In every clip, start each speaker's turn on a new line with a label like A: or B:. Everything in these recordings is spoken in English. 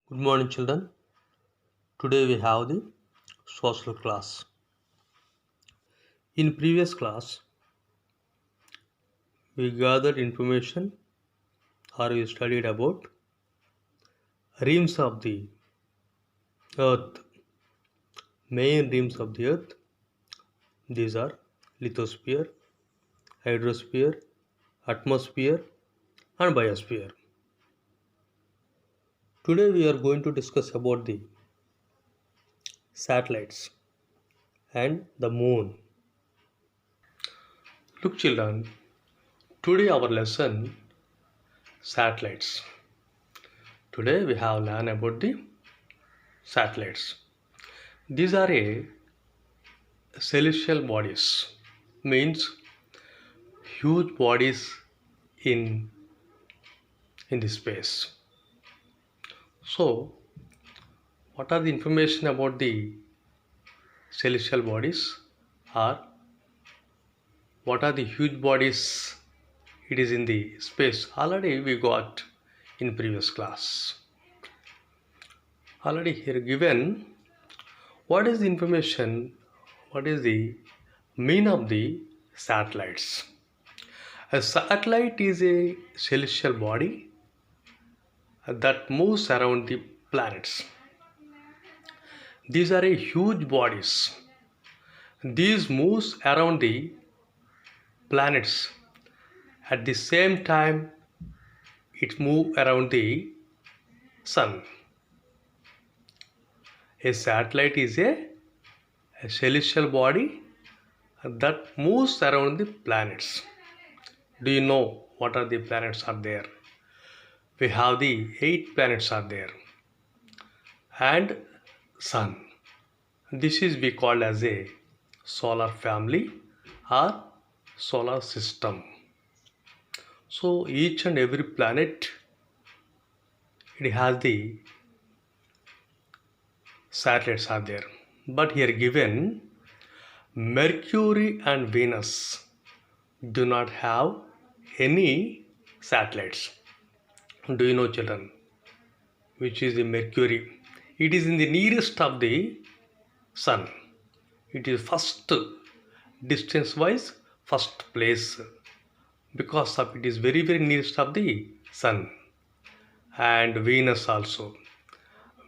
A: Good morning, children. Today we have the social class. In previous class, we gathered information or we studied about rims of the earth, main rims of the earth. These are lithosphere, hydrosphere, atmosphere, and biosphere. Today we are going to discuss about the satellites and the moon. Look, children, today our lesson satellites. Today we have learned about the satellites. These are a celestial bodies, means huge bodies in the space. So what are the information about the celestial bodies, or what are the huge bodies it is in the space? Already we got in previous class. Already here given what is the information, what is the mean of the satellites. A satellite is a celestial body that moves around the planets. These are a huge bodies. These moves around the planets. At the same time, it moves around the sun. A satellite is a celestial body that moves around the planets. Do you know what are the planets are there? We have the 8 planets are there and sun. This is we called as a solar family or solar system. So each and every planet, it has the satellites are there. But here given Mercury and Venus do not have any satellites. Do you know, children, which is the Mercury? It is in the nearest of the sun. It is first distance wise first place, because of it is very nearest of the sun. And Venus also.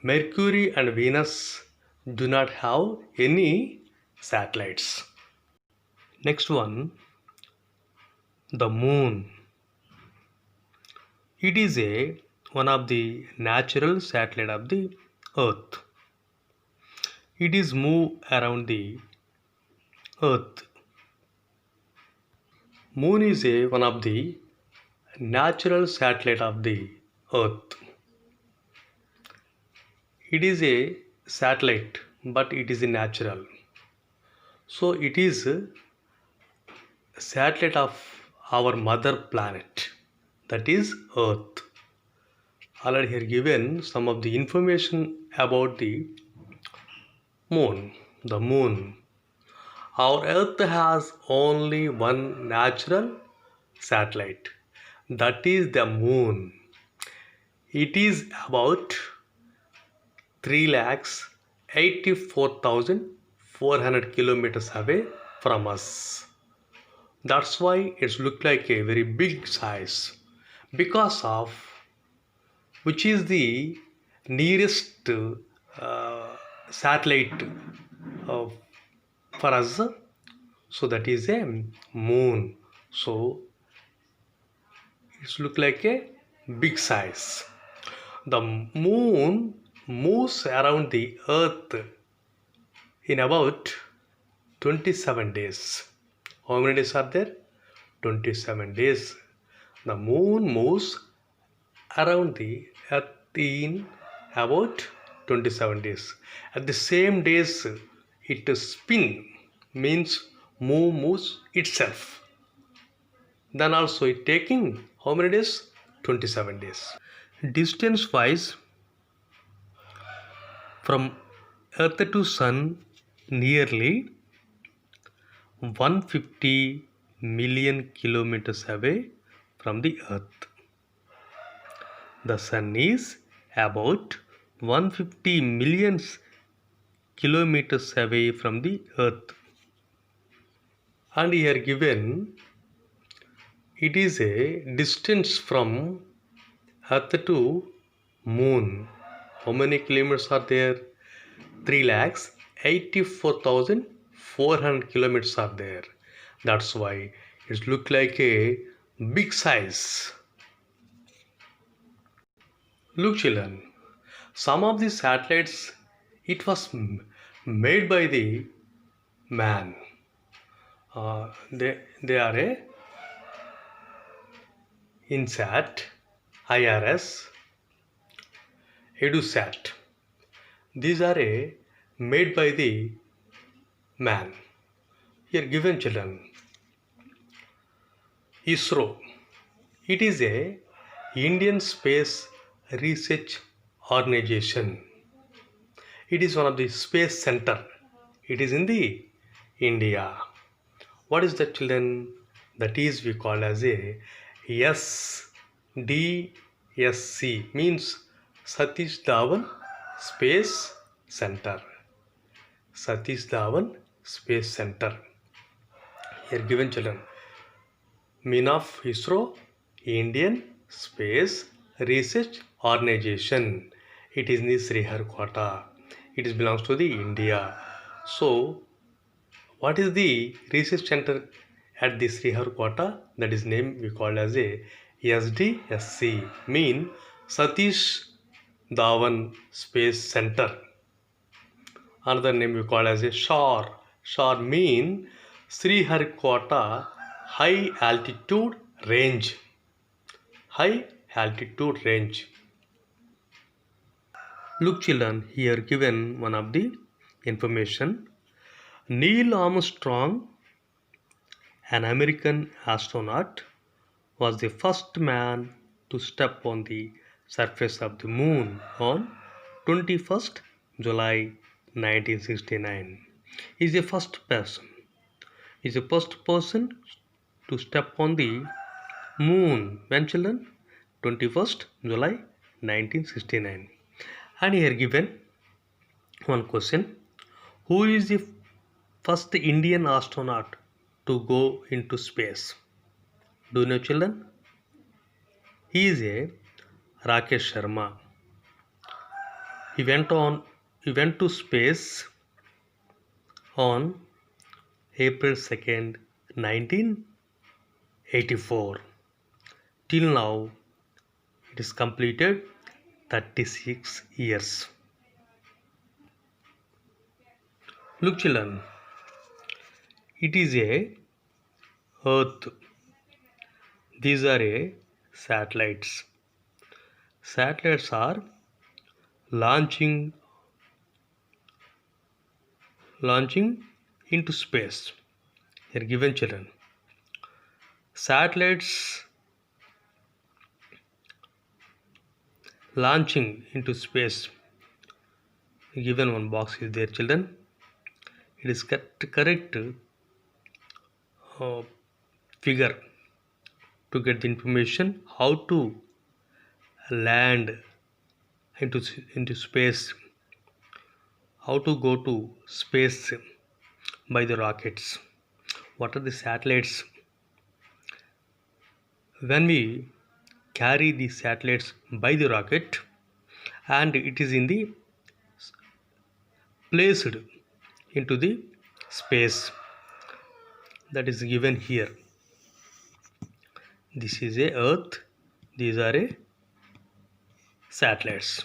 A: Mercury and Venus do not have any satellites. Next one, the moon. It is one of the natural satellite of the earth. It is move around the earth. Moon is one of the natural satellite of the earth. It is a satellite, but it is a natural. So it is a satellite of our mother planet, that is earth. Already here given some of the information about the moon. The moon. Our earth has only one natural satellite, that is the moon. It is about 3,84,400 kilometers away from us. That's why it's look like a very big size, because of which is the nearest satellite uh, for us. So that is a moon. So it's look like a big size. The moon moves around the earth in about 27 days. How many days are there? 27 days. The moon moves around the earth in about 27 days. At the same days, it spin, means moves itself. Then also it taking how many days? 27 days. Distance wise, from earth to sun, nearly 150 million kilometers away from the earth. The sun is about 150 million kilometers away from the Earth. And here given it is a distance from Earth to Moon. How many kilometers are there? 3,84,400 kilometers are there. That's why it look like a big size. Look children, some of the satellites it was made by the man. They are a INSAT, IRS, EduSat. These are a made by the man. Here given children, ISRO. It is a Indian Space Research Organization. It is one of the space center. It is in the India. What is that children? That is we call as a SDSC, means Satish Dhawan Space Center. Satish Dhawan Space Center. Here given children, mean of ISRO, Indian Space Research Organization. It is in the Sriharkota. It is belongs to the India. So, what is the research center at the Sriharkota? That is name we call as a SDSC, mean Satish Dhawan Space Center. Another name we call as a SHAR. SHAR mean Sriharkota High Altitude Range. High Altitude Range. Look children, here given one of the information. Neil Armstrong, an American astronaut, was the first man to step on the surface of the moon on 21st July 1969. He is the first person. He is the first person to step on the moon. When children? 21st July 1969. And here given one question. Who is the first Indian astronaut to go into space? Do you know children? He is a Rakesh Sharma. He went to space on April 2nd, 1984. Till now, it is completed 36 years. Look children, it is a Earth. These are a satellites. Satellites are launching into space. Here given children. Satellites launching into space. Given one box is there children. It is correct figure to get the information how to land into space, how to go to space by the rockets, what are the satellites. When we carry the satellites by the rocket and it is in the placed into the space, that is given here. This is a Earth, these are a satellites.